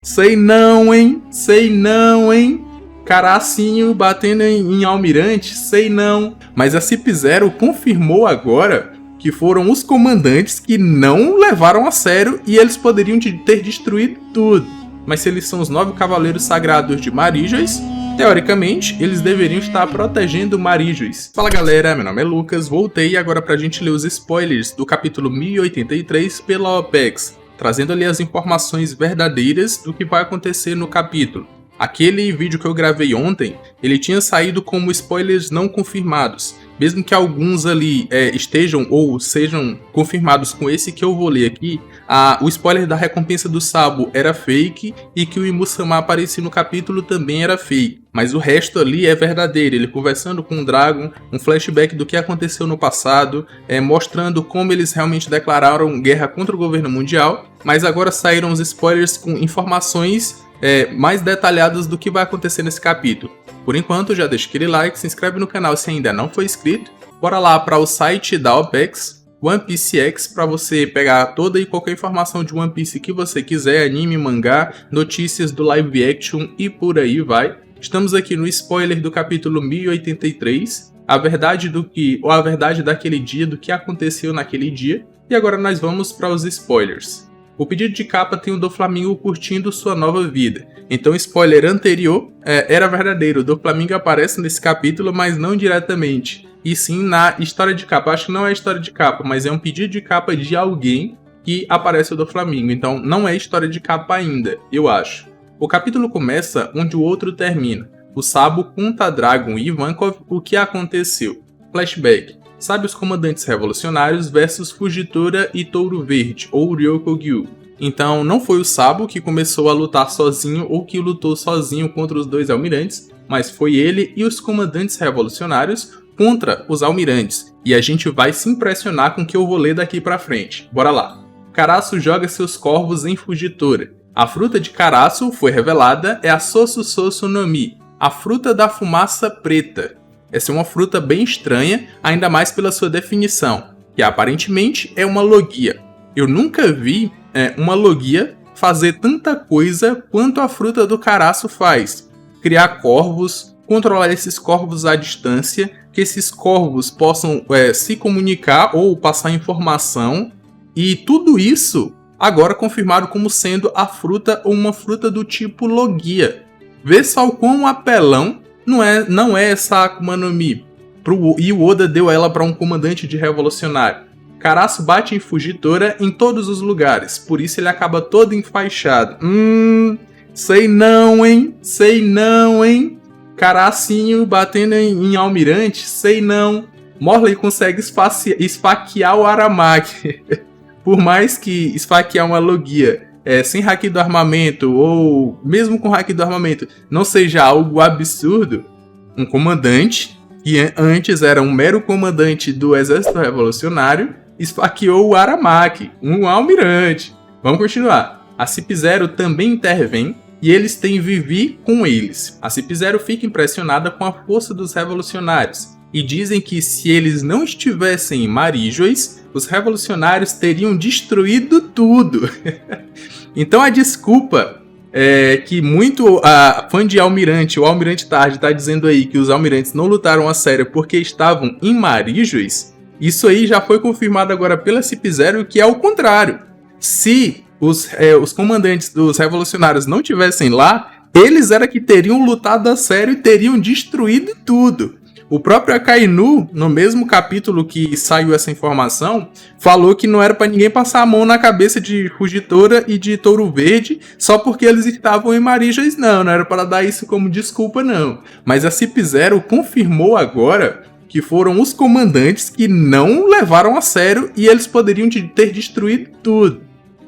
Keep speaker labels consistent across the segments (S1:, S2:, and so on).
S1: Sei não, hein? Sei não, hein? Caracinho batendo em Almirante, sei não. Mas a CIP0 confirmou agora que foram os comandantes que não levaram a sério e eles poderiam ter destruído tudo. Mas se eles são os 9 cavaleiros sagrados de Marígeis, teoricamente, eles deveriam estar protegendo Marígeis. Fala galera, meu nome é Lucas, voltei agora pra gente ler os spoilers do capítulo 1083 pela OPEX, trazendo ali as informações verdadeiras do que vai acontecer no capítulo. Aquele vídeo que eu gravei ontem, ele tinha saído como spoilers não confirmados, mesmo que alguns ali estejam ou sejam confirmados com esse que eu vou ler aqui. O spoiler da recompensa do Sabo era fake e que o Imu-sama aparecia no capítulo também era fake. Mas o resto ali é verdadeiro, ele conversando com o Dragon, um flashback do que aconteceu no passado, mostrando como eles realmente declararam guerra contra o governo mundial. Mas agora saíram os spoilers com informações mais detalhadas do que vai acontecer nesse capítulo. Por enquanto, já deixa aquele like, se inscreve no canal se ainda não for inscrito. Bora lá para o site da OPEX, One Piece X, para você pegar toda e qualquer informação de One Piece que você quiser, anime, mangá, notícias do live action e por aí vai. Estamos aqui no spoiler do capítulo 1083, a verdade daquele dia, do que aconteceu naquele dia. E agora nós vamos para os spoilers. O pedido de capa tem o Doflamingo curtindo sua nova vida. Então o spoiler anterior era verdadeiro. O Doflamingo aparece nesse capítulo, mas não diretamente. E sim na história de capa. Acho que não é história de capa, mas é um pedido de capa de alguém que aparece o Doflamingo. Então não é história de capa ainda, eu acho. O capítulo começa onde o outro termina. O Sabo conta a Dragon e Ivankov o que aconteceu. Flashback. Sabe os comandantes revolucionários versus Fujitora e Touro Verde, ou Ryokugyu. Então não foi o Sabo que começou a lutar sozinho ou que lutou sozinho contra os dois almirantes, mas foi ele e os comandantes revolucionários contra os almirantes. E a gente vai se impressionar com o que eu vou ler daqui pra frente. Bora lá. Karasu joga seus corvos em Fujitora. A fruta de Karasu foi revelada é a Sosu Sosu no Mi, a fruta da fumaça preta. Essa é uma fruta bem estranha, ainda mais pela sua definição, que aparentemente é uma logia. Eu nunca vi uma logia fazer tanta coisa quanto a fruta do Karasu faz. Criar corvos, controlar esses corvos à distância, que esses corvos possam se comunicar ou passar informação, e tudo isso agora confirmado como sendo a fruta ou uma fruta do tipo logia. Vê só o quão apelão não é essa Akuma no Mi. E o Oda deu ela para um comandante de revolucionário. Karasu bate em Fujitora em todos os lugares, por isso ele acaba todo enfaixado. Sei não, hein? Sei não, hein? Caracinho batendo em Almirante, sei não. Morley consegue esfaquear o Aramaki. Por mais que esfaquear uma logia sem haki do armamento, ou mesmo com haki do armamento, não seja algo absurdo, um comandante, que antes era um mero comandante do exército revolucionário, esfaqueou o Aramaki, um almirante. Vamos continuar. A CIP0 também intervém, e eles têm Vivi com eles. A CIP0 fica impressionada com a força dos revolucionários, e dizem que se eles não estivessem em Marígeis, os revolucionários teriam destruído tudo. Então a desculpa que muito fã de Almirante, o Almirante Tarde, está dizendo aí que os almirantes não lutaram a sério porque estavam em Marígeis, isso aí já foi confirmado agora pela CIP0, que é o contrário. Se os comandantes dos revolucionários não tivessem lá, eles era que teriam lutado a sério e teriam destruído tudo. O próprio Akainu, no mesmo capítulo que saiu essa informação, falou que não era para ninguém passar a mão na cabeça de Fujitora e de Touro Verde só porque eles estavam em Marígeis, não era para dar isso como desculpa, não. Mas a CIP0 confirmou agora que foram os comandantes que não levaram a sério e eles poderiam ter destruído tudo.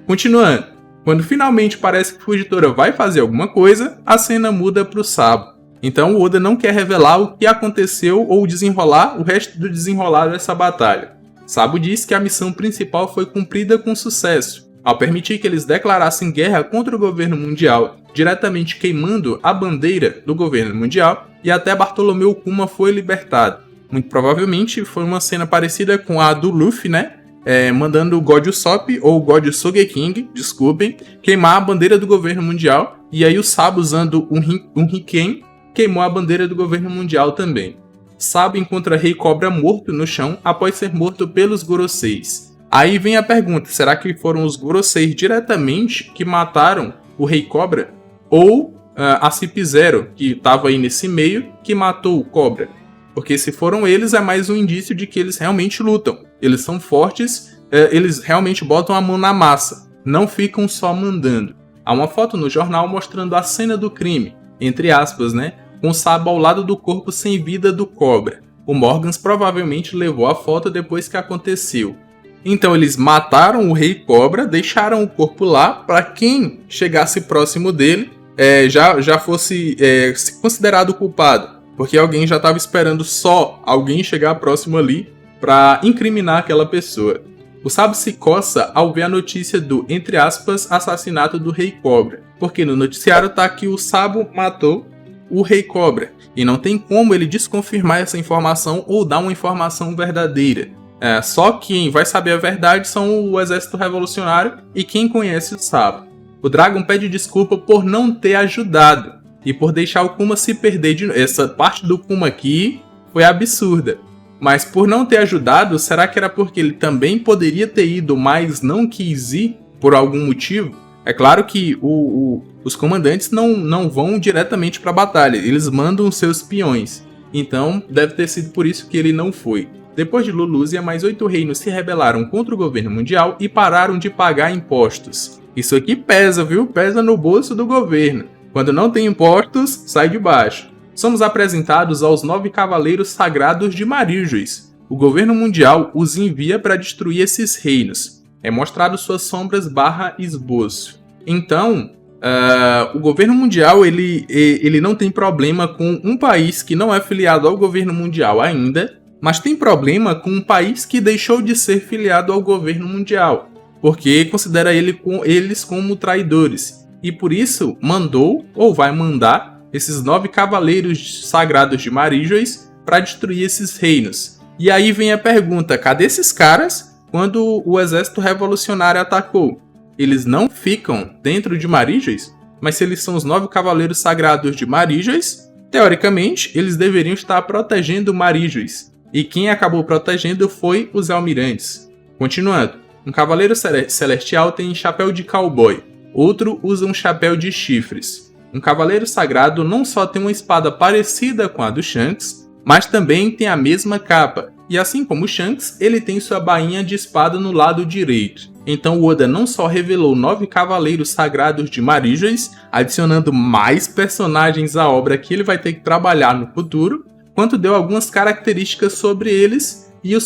S1: Continuando, quando finalmente parece que Fujitora vai fazer alguma coisa, a cena muda para o Sabo. Então o Oda não quer revelar o que aconteceu ou o resto do desenrolar dessa batalha. Sabo diz que a missão principal foi cumprida com sucesso, ao permitir que eles declarassem guerra contra o governo mundial, diretamente queimando a bandeira do governo mundial, e até Bartolomeu Kuma foi libertado. Muito provavelmente foi uma cena parecida com a do Luffy, né? mandando o God Usopp, ou o God Sogeking, desculpem, queimar a bandeira do governo mundial, e aí o Sabo, usando um Riken, queimou a bandeira do governo mundial também. Sabo encontra Rei Cobra morto no chão após ser morto pelos Goroseis. Aí vem a pergunta, será que foram os Goroseis diretamente que mataram o Rei Cobra? Ou a CIP0, que estava aí nesse meio, que matou o Cobra? Porque se foram eles, é mais um indício de que eles realmente lutam. Eles são fortes, eles realmente botam a mão na massa, não ficam só mandando. Há uma foto no jornal mostrando a cena do crime, entre aspas, né? Com o Sabo ao lado do corpo sem vida do Cobra. O Morgans provavelmente levou a foto depois que aconteceu. Então eles mataram o Rei Cobra, deixaram o corpo lá para quem chegasse próximo dele já fosse considerado culpado. Porque alguém já estava esperando só alguém chegar próximo ali para incriminar aquela pessoa. O Sabo se coça ao ver a notícia do, entre aspas, assassinato do Rei Cobra. Porque no noticiário tá que o Sabo matou o Rei Cobra. E não tem como ele desconfirmar essa informação ou dar uma informação verdadeira. Só quem vai saber a verdade são o Exército Revolucionário e quem conhece o Sabo. O Dragon pede desculpa por não ter ajudado e por deixar o Kuma se perder de novo. Essa parte do Kuma aqui foi absurda. Mas por não ter ajudado, será que era porque ele também poderia ter ido, mas não quis ir por algum motivo? É claro que os comandantes não vão diretamente para a batalha, eles mandam seus peões. Então deve ter sido por isso que ele não foi. Depois de Lulusia, mais 8 reinos se rebelaram contra o governo mundial e pararam de pagar impostos. Isso aqui pesa, viu? Pesa no bolso do governo. Quando não tem impostos, sai de baixo. Somos apresentados aos 9 cavaleiros sagrados de Maríjuis. O governo mundial os envia para destruir esses reinos. É mostrado suas sombras / esboço. Então, o governo mundial ele não tem problema com um país que não é filiado ao governo mundial ainda, mas tem problema com um país que deixou de ser filiado ao governo mundial, porque considera eles como traidores. E por isso mandou, ou vai mandar, esses 9 cavaleiros sagrados de Maríjuis para destruir esses reinos. E aí vem a pergunta, cadê esses caras quando o exército revolucionário atacou? Eles não ficam dentro de Maríjuis? Mas se eles são os 9 cavaleiros sagrados de Maríjuis, teoricamente eles deveriam estar protegendo Maríjuis. E quem acabou protegendo foi os almirantes. Continuando, um cavaleiro celestial tem chapéu de cowboy, outro usa um chapéu de chifres. Um cavaleiro sagrado não só tem uma espada parecida com a do Shanks, mas também tem a mesma capa, e assim como o Shanks, ele tem sua bainha de espada no lado direito. Então Oda não só revelou 9 cavaleiros sagrados de Maríjuis, adicionando mais personagens à obra que ele vai ter que trabalhar no futuro, quanto deu algumas características sobre eles e as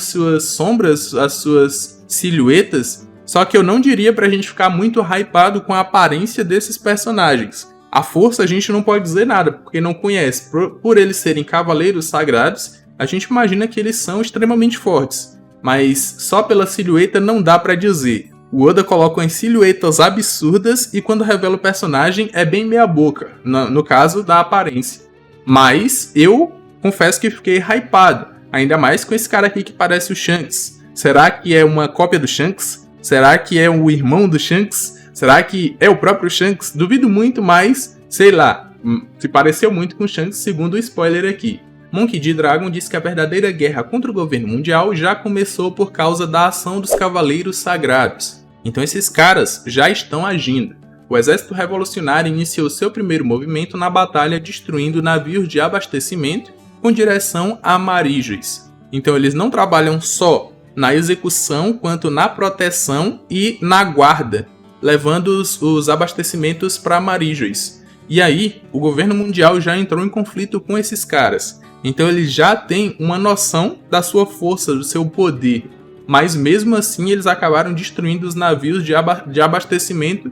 S1: suas sombras, as suas silhuetas. Só que eu não diria pra gente ficar muito hypado com a aparência desses personagens. A força a gente não pode dizer nada, porque não conhece. Por eles serem cavaleiros sagrados, a gente imagina que eles são extremamente fortes. Mas só pela silhueta não dá pra dizer. O Oda coloca umas silhuetas absurdas e quando revela o personagem é bem meia boca, no caso da aparência. Mas eu confesso que fiquei hypado, ainda mais com esse cara aqui que parece o Shanks. Será que é uma cópia do Shanks? Será que é o irmão do Shanks? Será que é o próprio Shanks? Duvido muito, mas sei lá, se pareceu muito com o Shanks segundo o spoiler aqui. Monkey D. Dragon diz que a verdadeira guerra contra o governo mundial já começou por causa da ação dos Cavaleiros Sagrados. Então esses caras já estão agindo. O exército revolucionário iniciou seu primeiro movimento na batalha destruindo navios de abastecimento com direção a Maríjuis. Então eles não trabalham só na execução, quanto na proteção e na guarda, levando os abastecimentos para Maríjuis. E aí, o governo mundial já entrou em conflito com esses caras. Então eles já têm uma noção da sua força, do seu poder. Mas mesmo assim eles acabaram destruindo os navios de abastecimento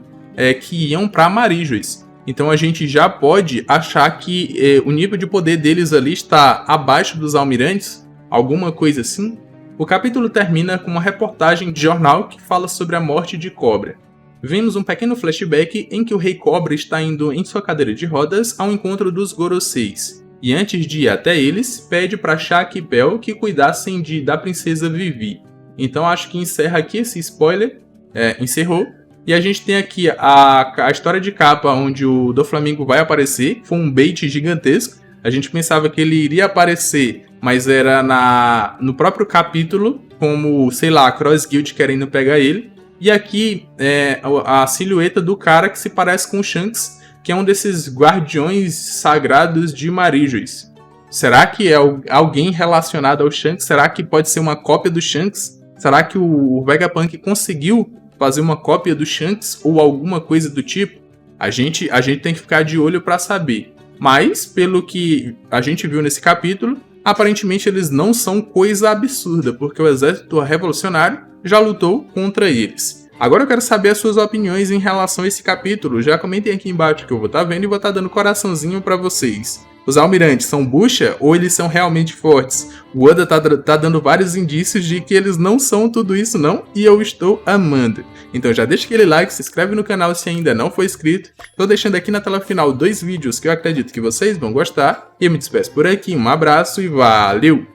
S1: que iam para Maríjuis. Então a gente já pode achar que o nível de poder deles ali está abaixo dos almirantes, alguma coisa assim. O capítulo termina com uma reportagem de jornal que fala sobre a morte de Cobra. Vemos um pequeno flashback em que o Rei Cobra está indo em sua cadeira de rodas ao encontro dos Goroseis. E antes de ir até eles, pede para Shaq e Bell que cuidassem da princesa Vivi. Então acho que encerra aqui esse spoiler. Encerrou. E a gente tem aqui a história de capa onde o Doflamingo vai aparecer. Foi um bait gigantesco. A gente pensava que ele iria aparecer, mas era no próprio capítulo, como, sei lá, a Cross Guild querendo pegar ele. E aqui é a silhueta do cara que se parece com o Shanks, que é um desses guardiões sagrados de Marijos. Será que é alguém relacionado ao Shanks? Será que pode ser uma cópia do Shanks? Será que o Vegapunk conseguiu fazer uma cópia do Shanks ou alguma coisa do tipo? A gente tem que ficar de olho para saber. Mas, pelo que a gente viu nesse capítulo, aparentemente eles não são coisa absurda, porque o exército revolucionário já lutou contra eles. Agora eu quero saber as suas opiniões em relação a esse capítulo. Já comentem aqui embaixo que eu vou estar vendo e vou estar dando coraçãozinho para vocês. Os almirantes são bucha ou eles são realmente fortes? O Oda tá dando vários indícios de que eles não são tudo isso não, e eu estou amando. Então já deixa aquele like, se inscreve no canal se ainda não for inscrito. Tô deixando aqui na tela final 2 vídeos que eu acredito que vocês vão gostar. E eu me despeço por aqui, um abraço e valeu!